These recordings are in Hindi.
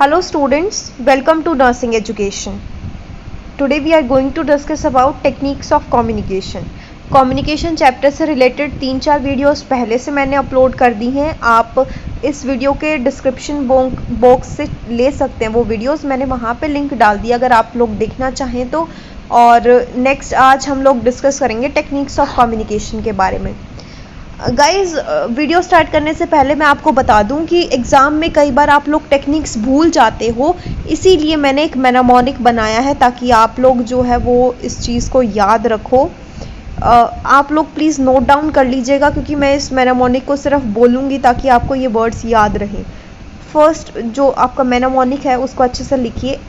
Hello students, welcome to Nursing Education. Today we are going to discuss about techniques of communication. Communication chapter से रिलेटेड 3-4 वीडियोस पहले से मैंने अपलोड कर दी हैं. आप इस वीडियो के डिस्क्रिप्शन बॉक्स से ले सकते हैं वो वीडियोस. मैंने वहाँ पे लिंक डाल दिया अगर आप लोग देखना चाहें तो. और नेक्स्ट आज हम लोग डिस्कस करेंगे टेक्निक्स ऑफ कम्युनिकेशन के बारे में. गाइज वीडियो स्टार्ट करने से पहले मैं आपको बता दूं कि एग्ज़ाम में कई बार आप लोग टेक्निक्स भूल जाते हो, इसीलिए मैंने एक मेनामोनिक बनाया है ताकि आप लोग जो है वो इस चीज़ को याद रखो. आप लोग प्लीज़ नोट डाउन कर लीजिएगा क्योंकि मैं इस मेनामोनिक को सिर्फ बोलूँगी ताकि आपको ये वर्ड्स याद रहें. फर्स्ट जो आपका मेनामोनिक है उसको अच्छे से लिखिए.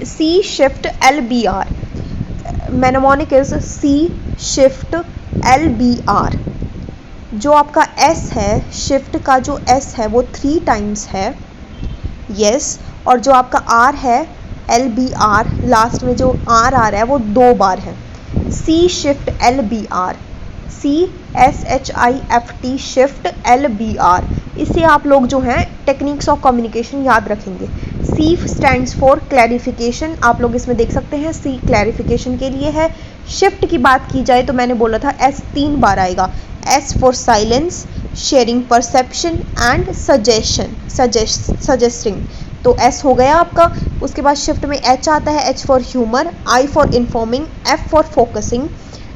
C shift LBR. Mnemonic is C shift LBR. जो आपका S है, शिफ्ट का जो S है वो 3 टाइम्स है, यस. और जो आपका R है LBR, लास्ट में जो R आ रहा है वो 2 बार है. C shift LBR, CSHIFT shift LBR. इससे आप लोग जो हैं टेक्निक्स ऑफ कम्युनिकेशन याद रखेंगे. C stands for clarification. आप लोग इसमें देख सकते हैं C क्लैरिफिकेशन के लिए है. शिफ्ट की बात की जाए तो मैंने बोला था S 3 बार आएगा. S for silence, sharing perception and suggesting. तो S हो गया आपका. उसके बाद शिफ्ट में H आता है, H for humour, I for informing, F for focusing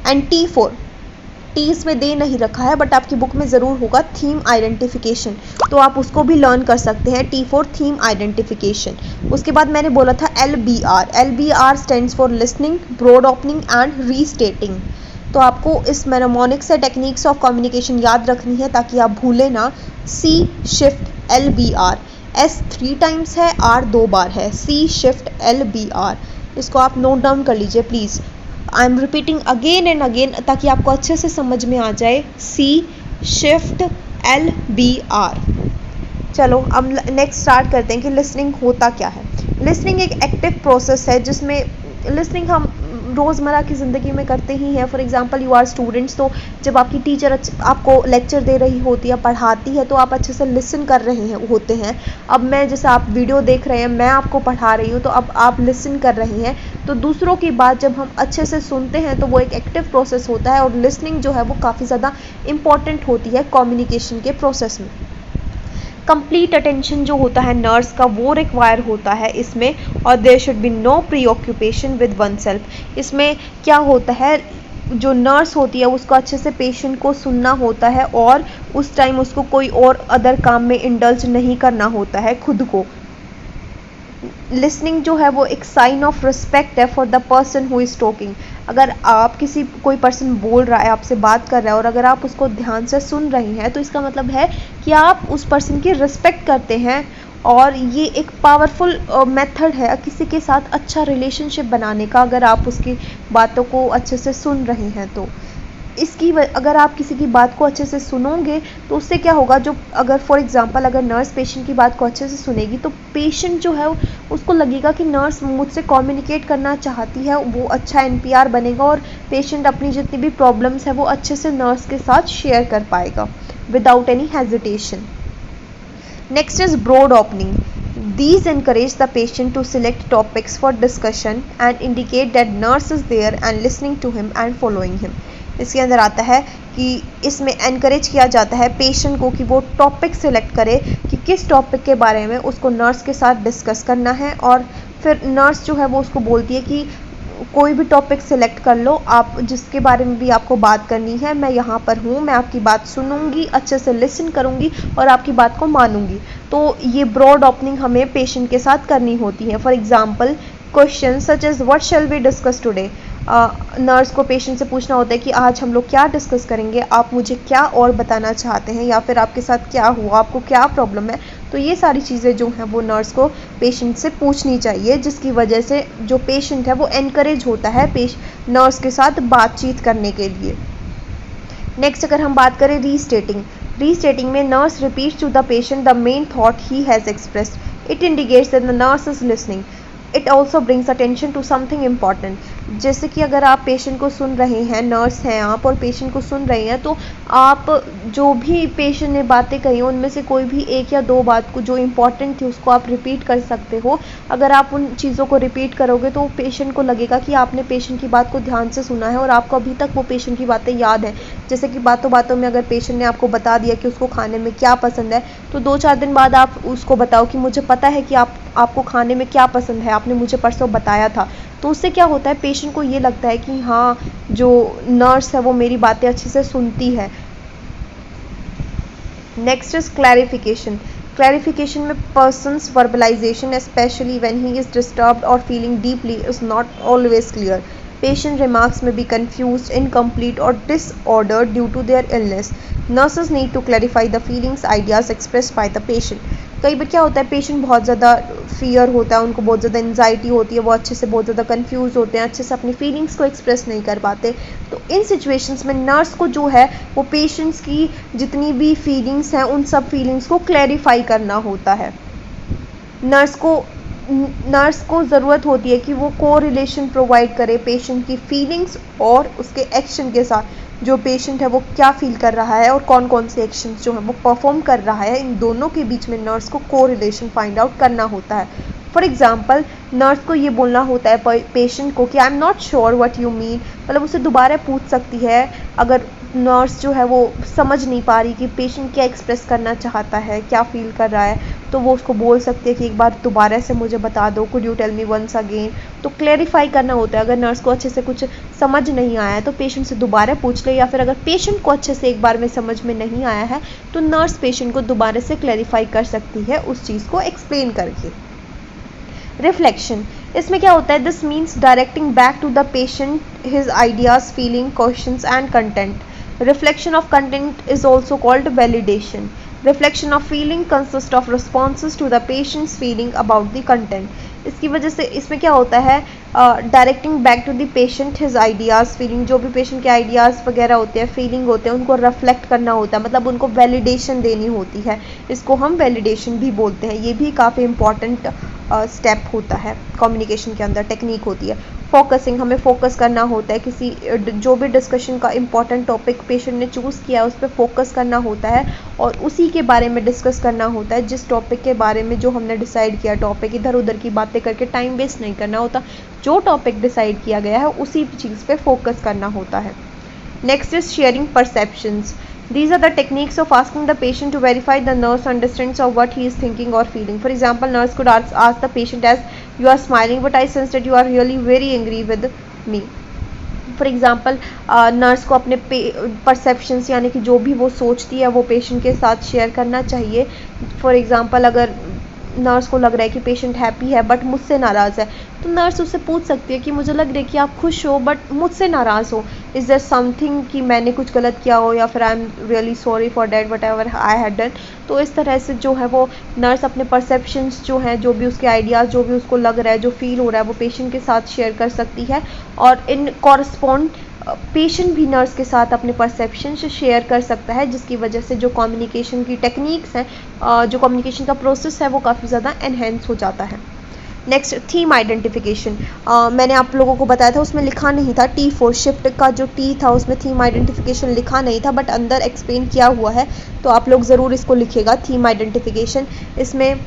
and T इसमें दे नहीं रखा है बट आपकी बुक में ज़रूर होगा, थीम आइडेंटिफिकेशन. तो आप उसको भी लर्न कर सकते हैं. T for theme identification. उसके बाद मैंने बोला था LBR stands for listening, broad opening and restating. तो आपको इस मेनामोनिक से टेक्निक्स ऑफ कम्युनिकेशन याद रखनी है ताकि आप भूलें ना. C shift LBR, S 3 times है, R 2 बार है. C shift LBR. इसको आप नोट डाउन कर लीजिए please. I am repeating again and again ताकि आपको अच्छे से समझ में आ जाए. C shift LBR. चलो अब नेक्स्ट स्टार्ट करते हैं कि लिसनिंग होता क्या है. लिसनिंग एक एक्टिव प्रोसेस है जिसमें लिसनिंग हम रोज़मर्रा की ज़िंदगी में करते ही हैं. For example you are students, तो जब आपकी टीचर आपको लेक्चर दे रही होती है, पढ़ाती है, तो आप अच्छे से लिसन कर रहे हैं होते हैं. अब मैं जैसे आप वीडियो देख रहे हैं, मैं आपको पढ़ा रही हूँ, तो अब आप लिसन कर रहे हैं. तो दूसरों की बात जब हम अच्छे से सुनते हैं तो वो एक एक्टिव प्रोसेस होता है. और लिसनिंग जो है वो काफ़ी ज़्यादा इम्पॉर्टेंट होती है कम्युनिकेशन के प्रोसेस में. कंप्लीट अटेंशन जो होता है नर्स का वो रिक्वायर होता है इसमें. और there should be no preoccupation with oneself. इसमें क्या होता है, जो नर्स होती है उसको अच्छे से पेशेंट को सुनना होता है और उस टाइम उसको कोई और अदर काम में इंडल्ज नहीं करना होता है खुद को. लिसनिंग जो है वो एक साइन ऑफ रिस्पेक्ट है for the person who is talking. अगर आप कोई पर्सन बोल रहा है, आपसे बात कर रहा है और अगर आप उसको ध्यान से सुन रहे हैं तो इसका मतलब है कि आप उस पर्सन की रिस्पेक्ट करते हैं. और ये एक पावरफुल मेथड है किसी के साथ अच्छा रिलेशनशिप बनाने का, अगर आप उसकी बातों को अच्छे से सुन रहे हैं तो. अगर आप किसी की बात को अच्छे से सुनोगे तो उससे क्या होगा, जो अगर फॉर एग्जांपल अगर नर्स पेशेंट की बात को अच्छे से सुनेगी तो पेशेंट जो है उसको लगेगा कि नर्स मुझसे कम्युनिकेट करना चाहती है. वो अच्छा NPR बनेगा और पेशेंट अपनी जितनी भी प्रॉब्लम्स है वो अच्छे से नर्स के साथ शेयर कर पाएगा without any hesitation. Next is broad opening. These encourage the patient to select topics for discussion and indicate that nurse is there and listening to him and following him. इसके अंदर आता है कि इसमें एनकरेज किया जाता है पेशेंट को कि वो टॉपिक सिलेक्ट करे कि किस टॉपिक के बारे में उसको नर्स के साथ डिस्कस करना है. और फिर नर्स जो है वो उसको बोलती है कि कोई भी टॉपिक सिलेक्ट कर लो, आप जिसके बारे में भी आपको बात करनी है, मैं यहाँ पर हूँ, मैं आपकी बात सुनूंगी, अच्छे से लिसन करूँगी और आपकी बात को मानूंगी. तो ये ब्रॉड ओपनिंग हमें पेशेंट के साथ करनी होती है. For example question such as what shall we discuss today. Nurse को पेशेंट से पूछना होता है कि आज हम लोग क्या डिस्कस करेंगे, आप मुझे क्या और बताना चाहते हैं, या फिर आपके साथ क्या हुआ, आपको क्या प्रॉब्लम है. तो ये सारी चीज़ें जो हैं वो नर्स को पेशेंट से पूछनी चाहिए, जिसकी वजह से जो पेशेंट है वो एनकरेज होता है नर्स के साथ बातचीत करने के लिए. नेक्स्ट अगर हम बात करें रीस्टेटिंग में nurse repeats to the patient the main thought he has expressed. It indicates that the nurse is listening. It also brings attention to something important. जैसे कि अगर आप पेशेंट को सुन रहे हैं, नर्स हैं आप और पेशेंट को सुन रहे हैं, तो आप जो भी पेशेंट ने बातें कही उनमें से कोई भी एक या दो बात को जो इम्पोर्टेंट थी उसको आप रिपीट कर सकते हो। अगर आप उन चीज़ों को रिपीट करोगे तो पेशेंट को लगेगा कि आपने पेशेंट की बात को ध्यान से सुना है और आपको अभी तक वो पेशेंट की बातें याद है। जैसे कि बातों बातों में अगर पेशेंट ने आपको बता दिया कि उसको खाने में क्या पसंद है, तो 2-4 दिन बाद आप उसको बताओ कि मुझे पता है कि आपको खाने में क्या पसंद है, आपने मुझे परसों बताया था। तो उससे क्या होता है, पेशेंट को ये लगता है कि हाँ, जो नर्स है वो मेरी बातें अच्छे से सुनती है। Next is clarification. क्लैरिफिकेशन में person's verbalization, especially when he is disturbed or feeling deeply, is not always clear. Patient remarks may be confused, incomplete, or disordered due to their illness. Nurses need to clarify the feelings, ideas expressed by the patient. कई बार क्या होता है, पेशेंट बहुत ज़्यादा फियर होता है, उनको बहुत ज़्यादा एंजाइटी होती है, वो अच्छे से बहुत ज़्यादा कंफ्यूज होते हैं, अच्छे से अपनी फीलिंग्स को एक्सप्रेस नहीं कर पाते। तो इन सिचुएशंस में नर्स को जो है वो पेशेंट्स की जितनी भी फीलिंग्स हैं उन सब फीलिंग्स को क्लैरिफाई करना होता है। नर्स को ज़रूरत होती है कि वो कोरिलेशन प्रोवाइड करे पेशेंट की फीलिंग्स और उसके एक्शन के साथ। जो पेशेंट है वो क्या फील कर रहा है और कौन कौन से एक्शंस जो हैं वो परफॉर्म कर रहा है, इन दोनों के बीच में नर्स को कोरिलेशन फाइंड आउट करना होता है। फॉर एग्जाम्पल, नर्स को ये बोलना होता है पेशेंट को कि I am not sure what you mean, मतलब उसे दोबारा पूछ सकती है अगर नर्स जो है वो समझ नहीं पा रही कि पेशेंट क्या एक्सप्रेस करना चाहता है, क्या फील कर रहा है, तो वो उसको बोल सकती है कि एक बार दोबारा से मुझे बता दो, could you tell me once again. तो क्लेरिफाई करना होता है। अगर नर्स को अच्छे से कुछ समझ नहीं आया है तो पेशेंट से दोबारा पूछ ले, या फिर अगर पेशेंट को अच्छे से एक बार में समझ में नहीं आया है तो नर्स पेशेंट को दोबारा से क्लेरिफाई कर सकती है उस चीज़ को एक्सप्लेन करके। रिफ्लेक्शन, इसमें क्या होता है, this means directing back to the patient his ideas, feeling, questions and content. Reflection of content is also called validation. Reflection of feeling consists of responses to the patient's feeling about the content. इसकी वजह से इसमें क्या होता है, directing back to the patient his ideas, feeling, जो भी पेशेंट के आइडियाज़ वगैरह होते हैं, फीलिंग होते हैं, उनको रिफ्लेक्ट करना होता है, मतलब उनको वैलिडेशन देनी होती है। इसको हम वैलिडेशन भी बोलते हैं। ये भी काफ़ी इंपॉर्टेंट स्टेप होता है कम्युनिकेशन के अंदर, टेक्निक होती है। फोकसिंग, हमें फोकस करना होता है, किसी जो भी डिस्कशन का इंपॉर्टेंट टॉपिक पेशेंट ने चूज़ किया है उस पर फोकस करना होता है और उसी के बारे में डिस्कस करना होता है, जिस टॉपिक के बारे में जो हमने डिसाइड किया। टॉपिक इधर उधर की बातें करके टाइम वेस्ट नहीं करना होता, जो टॉपिक डिसाइड किया गया है उसी चीज़ पे फोकस करना होता है। Next is sharing perceptions. These are the techniques of asking the patient to verify the nurse understands of what he is thinking or feeling. For example, nurse could ask the patient as, "You are smiling, but I sense that you are really very angry with me." For example, nurse को अपने परसेप्शंस यानी कि जो भी वो सोचती है वो पेशेंट के साथ शेयर करना चाहिए। फॉर एग्ज़ाम्पल, अगर नर्स को लग रहा है कि पेशेंट हैप्पी है बट मुझसे नाराज़ है, तो नर्स उससे पूछ सकती है कि मुझे लग रहा है कि आप खुश हो बट मुझसे नाराज़ हो, इज़ देयर समथिंग कि मैंने कुछ गलत किया हो, या फिर I am really sorry for that what ever I had done. तो इस तरह से जो है वो नर्स अपने परसेप्शंस जो हैं, जो भी उसके आइडियाज़, जो भी उसको लग रहा है, जो फील हो रहा है, वो पेशेंट के साथ शेयर कर सकती है और इन कॉरस्पॉन्ड पेशेंट भी नर्स के साथ अपने परसेप्शन से शेयर कर सकता है, जिसकी वजह से जो कम्युनिकेशन की टेक्निक्स हैं, जो कम्युनिकेशन का प्रोसेस है वो काफ़ी ज़्यादा एनहेंस हो जाता है। Next, theme identification. मैंने आप लोगों को बताया था, उसमें लिखा नहीं था T4 शिफ्ट का जो T था उसमें थीम आइडेंटिफिकेशन लिखा नहीं था, बट अंदर एक्सप्लेन किया हुआ है, तो आप लोग ज़रूर इसको लिखिएगा, थीम आइडेंटिफिकेशन। इसमें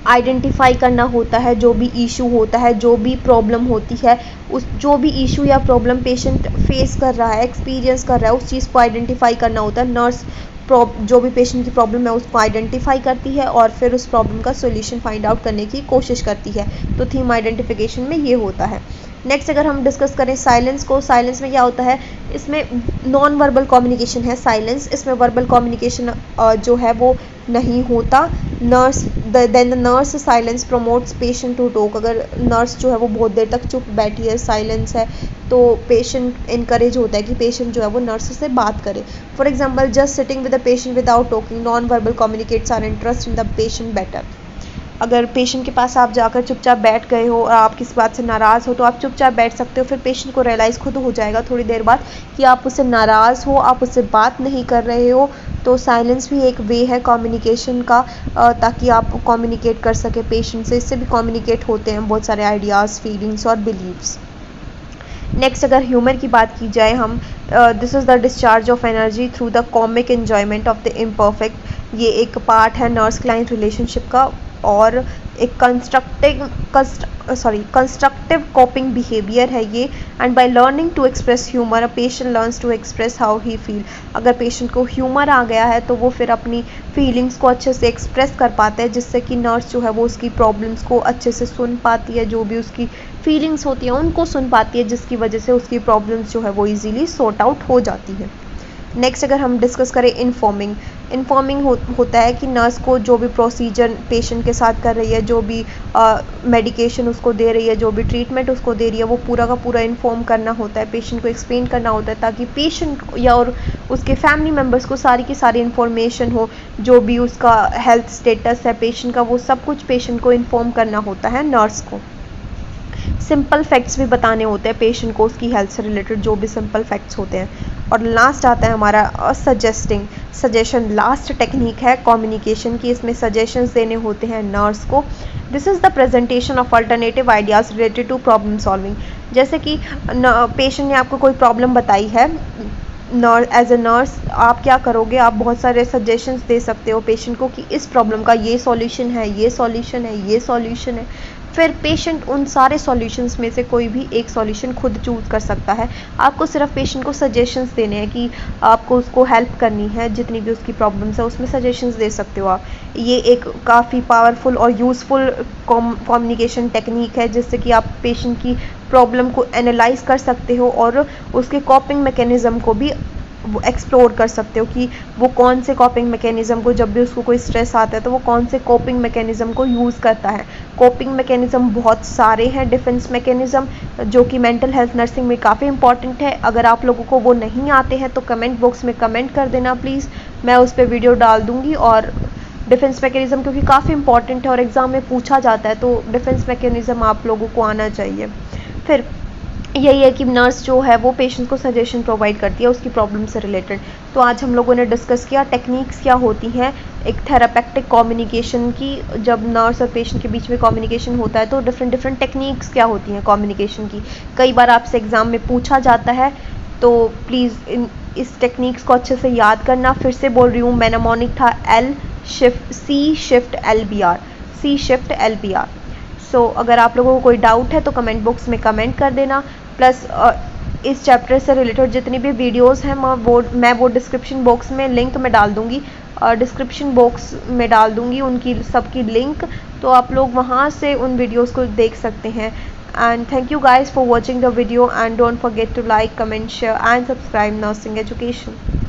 आइडेंटिफाई करना होता है जो भी इशू होता है, जो भी प्रॉब्लम होती है, उस जो भी इशू या प्रॉब्लम पेशेंट फेस कर रहा है, एक्सपीरियंस कर रहा है, उस चीज़ को आइडेंटिफाई करना होता है। नर्स जो भी पेशेंट की प्रॉब्लम है उसको आइडेंटिफाई करती है और फिर उस प्रॉब्लम का सॉल्यूशन फाइंड आउट करने की कोशिश करती है। तो थीम आइडेंटिफिकेशन में ये होता है। नेक्स्ट, अगर हम डिस्कस करें साइलेंस को, साइलेंस में क्या होता है, इसमें नॉन वर्बल कम्युनिकेशन है साइलेंस, इसमें वर्बल कम्युनिकेशन जो है वो नहीं होता। Then the nurse silence promotes patient to talk. अगर नर्स जो है वो बहुत देर तक चुप बैठी है, साइलेंस है, तो पेशेंट इनकरेज होता है कि पेशेंट जो है वो नर्स से बात करे। For example, just sitting with the patient without talking, non verbal communicates are interest in the patient better. अगर पेशेंट के पास आप जाकर चुपचाप बैठ गए हो और आप किसी बात से नाराज़ हो तो आप चुपचाप बैठ सकते हो, फिर पेशेंट को रियलाइज़ खुद हो जाएगा थोड़ी देर बाद कि आप उससे नाराज़ हो, आप उससे बात नहीं कर रहे हो। तो साइलेंस भी एक वे है कम्युनिकेशन का, ताकि आप कम्युनिकेट कर सके पेशेंट से। इससे भी कम्युनिकेट होते हैं बहुत सारे आइडियाज़, फीलिंग्स और बिलीव्स। नेक्स्ट अगर ह्यूमर की बात की जाए हम, this is the discharge of energy through the comic enjoyment of the imperfect. ये एक पार्ट है नर्स क्लाइंट रिलेशनशिप का, और एक कंस्ट्रक्टिव कॉपिंग बिहेवियर है ये। And by learning to express humour a patient learns to express how he feel. अगर पेशेंट को ह्यूमर आ गया है तो वो फिर अपनी फीलिंग्स को अच्छे से एक्सप्रेस कर पाता है, जिससे कि नर्स जो है वो उसकी प्रॉब्लम्स को अच्छे से सुन पाती है, जो भी उसकी फीलिंग्स होती हैं उनको सुन पाती है, जिसकी वजह से उसकी प्रॉब्लम्स जो है वो ईजीली सॉर्ट आउट हो जाती हैं। नेक्स्ट अगर हम डिस्कस करें इन्फॉर्मिंग होता है कि नर्स को जो भी प्रोसीजर पेशेंट के साथ कर रही है, जो भी मेडिकेशन उसको दे रही है, जो भी ट्रीटमेंट उसको दे रही है, वो पूरा का पूरा इन्फॉर्म करना होता है, पेशेंट को एक्सप्लेन करना होता है, ताकि पेशेंट या और उसके फैमिली मेम्बर्स को सारी की सारी इन्फॉर्मेशन हो, जो भी उसका हेल्थ स्टेटस है पेशेंट का, वो सब कुछ पेशेंट को इन्फॉर्म करना होता है नर्स को। सिंपल फैक्ट्स भी बताने होते हैं पेशेंट को, उसकी हेल्थ से रिलेटेड जो भी सिंपल फैक्ट्स होते हैं। और लास्ट आता है हमारा सजेशन। लास्ट टेक्निक है कम्युनिकेशन की, इसमें सजेशंस देने होते हैं नर्स को। This is the presentation of alternative ideas related to problem solving. जैसे कि पेशेंट ने आपको कोई प्रॉब्लम बताई है, एज ए नर्स आप क्या करोगे, आप बहुत सारे सजेशंस दे सकते हो पेशेंट को कि इस प्रॉब्लम का ये सॉल्यूशन है, ये सॉल्यूशन है, ये सॉल्यूशन है। फिर पेशेंट उन सारे सॉल्यूशंस में से कोई भी एक सॉल्यूशन खुद चूज़ कर सकता है। आपको सिर्फ पेशेंट को सजेशंस देने हैं कि आपको उसको हेल्प करनी है, जितनी भी उसकी प्रॉब्लम्स है उसमें सजेशंस दे सकते हो आप। ये एक काफ़ी पावरफुल और यूज़फुल कम्युनिकेशन टेक्निक है, जिससे कि आप पेशेंट की प्रॉब्लम को एनालाइज कर सकते हो और उसके कॉपिंग मैकेनिज़्म को भी वो एक्सप्लोर कर सकते हो कि वो कौन से कॉपिंग मैकेनिज़्म को, जब भी उसको कोई स्ट्रेस आता है तो वो कौन से कॉपिंग मैकेनिज़्म को यूज़ करता है। कॉपिंग मैकेनिज़्म बहुत सारे हैं, डिफेंस मैकेनिज़्म, जो कि मेंटल हेल्थ नर्सिंग में काफ़ी इंपॉर्टेंट है। अगर आप लोगों को वो नहीं आते हैं तो कमेंट बॉक्स में कमेंट कर देना प्लीज़, मैं उस पर वीडियो डाल दूँगी। और डिफेंस मैकेनिज़्म क्योंकि काफ़ी इंपॉर्टेंट है और एग्ज़ाम में पूछा जाता है, तो डिफेंस मैकेनिज़्म आप लोगों को आना चाहिए। फिर यही है कि नर्स जो है वो पेशेंट को सजेशन प्रोवाइड करती है उसकी प्रॉब्लम से रिलेटेड। तो आज हम लोगों ने डिस्कस किया टेक्निक्स क्या होती हैं एक थेरापेटिक कम्युनिकेशन की। जब नर्स और पेशेंट के बीच में कम्युनिकेशन होता है तो डिफरेंट टेक्निक्स क्या होती हैं कम्युनिकेशन की, कई बार आपसे एग्ज़ाम में पूछा जाता है। तो प्लीज़ इस टेक्निक्स को अच्छे से याद करना। फिर से बोल रही हूँ, मेनामोनिक था C शिफ्ट LBR। सो अगर आप लोगों को कोई डाउट है तो कमेंट बॉक्स में कमेंट कर देना। प्लस इस चैप्टर से रिलेटेड जितनी भी वीडियोस हैं मैं वो डिस्क्रिप्शन बॉक्स में लिंक में डाल दूँगी, डिस्क्रिप्शन बॉक्स में डाल दूँगी उनकी सबकी लिंक, तो आप लोग वहाँ से उन वीडियोस को देख सकते हैं। And thank you guys for watching the video and don't forget to like, comment, share and subscribe nursing education.